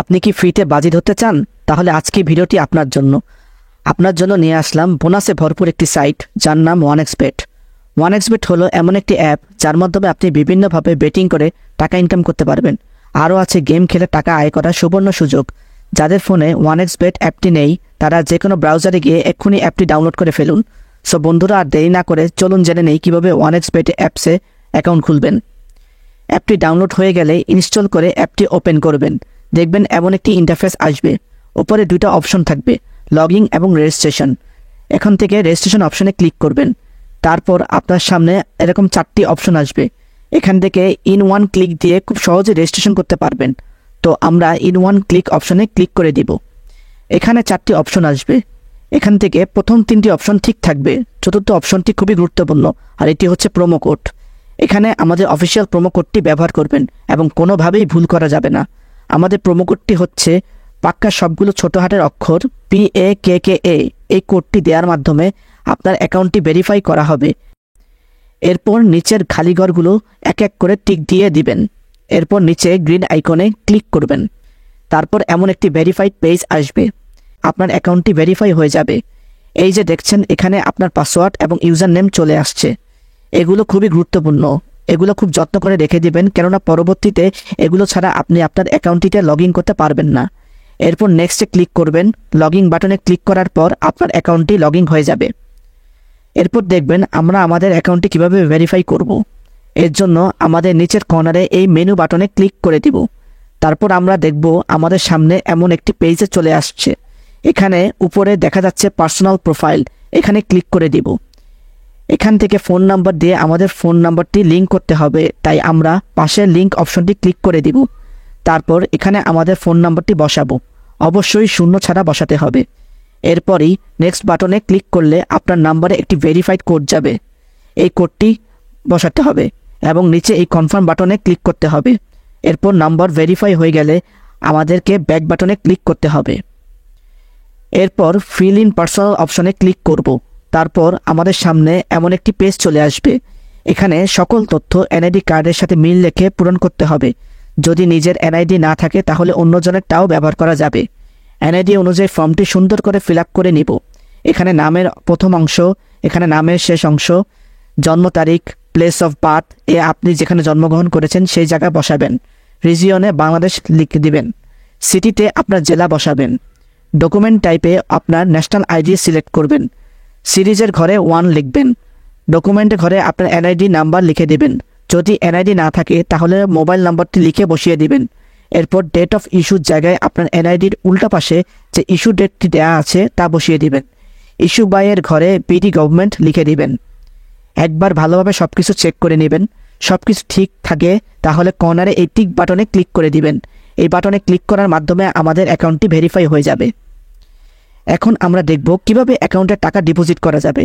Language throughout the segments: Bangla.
আপনি কি ফ্রিতে বাজি ধরতে চান? তাহলে আজকে ভিডিওটি আপনার জন্য নিয়ে আসলাম বোনাসে ভরপুর একটি সাইট যার নাম ওয়ানএক্সবেট। ওয়ানএক্সবেট হলো এমন একটি অ্যাপ যার মাধ্যমে আপনি বিভিন্নভাবে বেটিং করে টাকা ইনকাম করতে পারবেন। আরও আছে গেম খেলে টাকা আয় করার সুবর্ণ সুযোগ। যাদের ফোনে ওয়ানএক্সবেট অ্যাপটি নেই তারা যে কোনো ব্রাউজারে গিয়ে এক্ষুনি অ্যাপটি ডাউনলোড করে ফেলুন। সো বন্ধুরা, আর দেরি না করে চলুন জেনে নেই কীভাবে ওয়ানএক্সবেট অ্যাপসে অ্যাকাউন্ট খুলবেন। অ্যাপটি ডাউনলোড হয়ে গেলে ইনস্টল করে অ্যাপটি ওপেন করবেন। দেখবেন এমন একটি ইন্টারফেস আসবে। ওপরে দুইটা অপশন থাকবে, লগইন এবং রেজিস্ট্রেশন। এখান থেকে রেজিস্ট্রেশন অপশনে ক্লিক করবেন। তারপর আপনার সামনে এরকম 4টি অপশন আসবে। এখান থেকে ইন ওয়ান ক্লিক দিয়ে খুব সহজে রেজিস্ট্রেশন করতে পারবেন। তো আমরা ইন ওয়ান ক্লিক অপশনে ক্লিক করে দিব। এখানে 4টি অপশন আসবে। এখান থেকে প্রথম 3টি অপশন ঠিক থাকবে, চতুর্থ অপশনটি খুবই গুরুত্বপূর্ণ, আর এটি হচ্ছে প্রোমো কোড। এখানে আমাদের অফিসিয়াল প্রোমো কোডটি ব্যবহার করবেন এবং কোনোভাবেই ভুল করা যাবে না। আমাদের প্রোমো কোডটি হচ্ছে পাক্কা সবগুলো ছোট হাতের অক্ষর PAKKA। এই কোডটি দেওয়ার মাধ্যমে আপনার অ্যাকাউন্টটি ভেরিফাই করা হবে। এরপর নিচের খালি ঘরগুলো এক এক করে টিক দিয়ে দিবেন। এরপর নিচে গ্রিন আইকনে ক্লিক করবেন। তারপর এমন একটি ভেরিফাইড পেজ আসবে। আপনার অ্যাকাউন্টটি ভেরিফাই হয়ে যাবে। এই যে দেখছেন, এখানে আপনার পাসওয়ার্ড এবং ইউজার নেম চলে আসছে। এগুলো খুবই গুরুত্বপূর্ণ, এগুলো খুব যত্ন করে রেখে দিবেন, কেননা পরবর্তীতে এগুলো ছাড়া আপনি আপনার অ্যাকাউন্টটিতে লগ ইন করতে পারবেন না। এরপর নেক্সটে ক্লিক করবেন। লগ ইন বাটনে ক্লিক করার পর আপনার অ্যাকাউন্টটি লগ ইন হয়ে যাবে। এরপর দেখবেন আমরা আমাদের অ্যাকাউন্টটি কীভাবে ভেরিফাই করব। এর জন্য আমাদের নিচের কর্নারে এই মেনু বাটনে ক্লিক করে দিব। তারপর আমরা দেখব আমাদের সামনে এমন একটি পেজে চলে আসছে। এখানে উপরে দেখা যাচ্ছে পার্সোনাল প্রোফাইল, এখানে ক্লিক করে দিব। এখান থেকে ফোন নাম্বার দিয়ে আমাদের ফোন নাম্বারটি লিঙ্ক করতে হবে, তাই আমরা পাশের লিঙ্ক অপশনটি ক্লিক করে দিব। তারপর এখানে আমাদের ফোন নাম্বারটি বসাবো, অবশ্যই শূন্য ছাড়া বসাতে হবে। এরপরই নেক্সট বাটনে ক্লিক করলে আপনার নাম্বারে একটি ভেরিফাইড কোড যাবে। এই কোডটি বসাতে হবে এবং নিচে এই কনফার্ম বাটনে ক্লিক করতে হবে। এরপর নাম্বার ভেরিফাই হয়ে গেলে আমাদেরকে ব্যাক বাটনে ক্লিক করতে হবে। এরপর ফিল ইন পার্সোনাল অপশনে ক্লিক করব। তারপর আমাদের সামনে এমন একটি পেজ চলে আসবে। এখানে সকল তথ্য এনআইডি কার্ডের সাথে মিল রেখে পূরণ করতে হবে। যদি নিজের এনআইডি না থাকে তাহলে অন্যজনেরটাও ব্যবহার করা যাবে। এনআইডি অনুযায়ী ফর্মটি সুন্দর করে ফিল আপ করে নিব। এখানে নামের প্রথম অংশ, এখানে নামের শেষ অংশ, জন্ম তারিখ, প্লেস অফ বার্থ আপনি যেখানে জন্মগ্রহণ করেছেন সেই জায়গায় বসাবেন। রিজিয়নে বাংলাদেশ লিখে দিবেন। সিটিতে আপনার জেলা বসাবেন। ডকুমেন্ট টাইপে আপনার ন্যাশনাল আইডি সিলেক্ট করবেন। সিরিজের ঘরে 1 লিখবেন। ডকুমেন্টের ঘরে আপনার এনআইডি নাম্বার লিখে দেবেন। যদি এনআইডি না থাকে তাহলে মোবাইল নাম্বারটি লিখে বসিয়ে দিবেন। এরপর ডেট অফ ইস্যুর জায়গায় আপনার এনআইডির উল্টা পাশে যে ইস্যু ডেটটি দেওয়া আছে তা বসিয়ে দিবেন। ইস্যু বাইয়ের ঘরে বিডি গভর্নমেন্ট লিখে দিবেন। একবার ভালোভাবে সব কিছু চেক করে নেবেন। সব কিছু ঠিক থাকে তাহলে কর্নারে এই টিক বাটনে ক্লিক করে দিবেন। এই বাটনে ক্লিক করার মাধ্যমে আমাদের অ্যাকাউন্টটি ভেরিফাই হয়ে যাবে। এখন আমরা দেখব কিভাবে অ্যাকাউন্টে টাকা ডিপোজিট করা যাবে।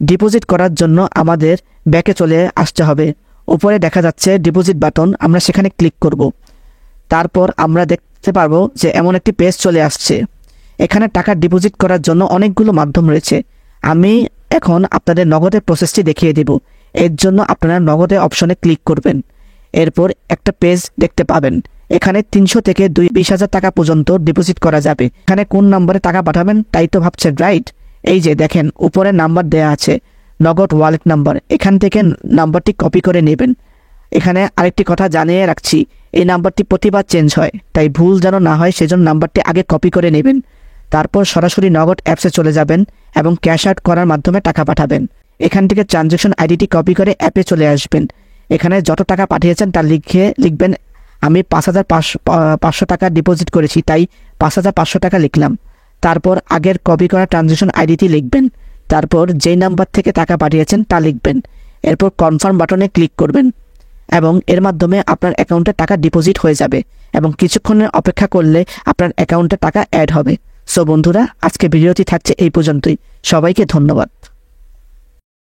ডিপোজিট করার জন্য আমাদের ব্যাকে চলে আসতে হবে। উপরে দেখা যাচ্ছে ডিপোজিট বাটন, আমরা সেখানে ক্লিক করব। তারপর আমরা দেখতে পারবো যে এমন একটি পেজ চলে আসছে। এখানে টাকা ডিপোজিট করার জন্য অনেকগুলো মাধ্যম রয়েছে। আমি এখন আপনাদের নগদের প্রসেসটি দেখিয়ে দেব। এর জন্য আপনারা নগদে অপশনে ক্লিক করবেন। এরপর একটা পেজ দেখতে পাবেন। এখানে 300 থেকে 20,000 টাকা পর্যন্ত ডিপোজিট করা যাবে। এখানে কোন নাম্বারে টাকা পাঠাবেন তাই তো ভাবছেন, রাইট? এই যে দেখেন উপরে নাম্বার দেয়া আছে, নগদ ওয়ালেট নাম্বার। এখান থেকে নাম্বারটি কপি করে নেবেন। এখানে আরেকটি কথা জানিয়ে রাখছি, এই নাম্বারটি প্রতিবার চেঞ্জ হয়, তাই ভুল যেন না হয় সেজন্য নাম্বারটি আগে কপি করে নেবেন। তারপর সরাসরি নগদ অ্যাপসে চলে যাবেন এবং ক্যাশ আউট করার মাধ্যমে টাকা পাঠাবেন। এখান থেকে ট্রানজ্যাকশন আইডিটি কপি করে অ্যাপে চলে আসবেন। এখানে যত টাকা পাঠিয়েছেন তা লিখবেন। আমি 5,500 টাকা ডিপোজিট করেছি, তাই 5,500 টাকা লিখলাম। তারপর আগের কপি করা ট্রানজ্যাকশন আইডিটি লিখবেন। তারপর যেই নাম্বার থেকে টাকা পাঠিয়েছেন তা লিখবেন। এরপর কনফার্ম বাটনে ক্লিক করবেন এবং এর মাধ্যমে আপনার অ্যাকাউন্টে টাকা ডিপোজিট হয়ে যাবে এবং কিছুক্ষণের অপেক্ষা করলে আপনার অ্যাকাউন্টে টাকা অ্যাড হবে। সো বন্ধুরা, আজকে ভিডিওটি থাকছে এই পর্যন্তই। সবাইকে ধন্যবাদ।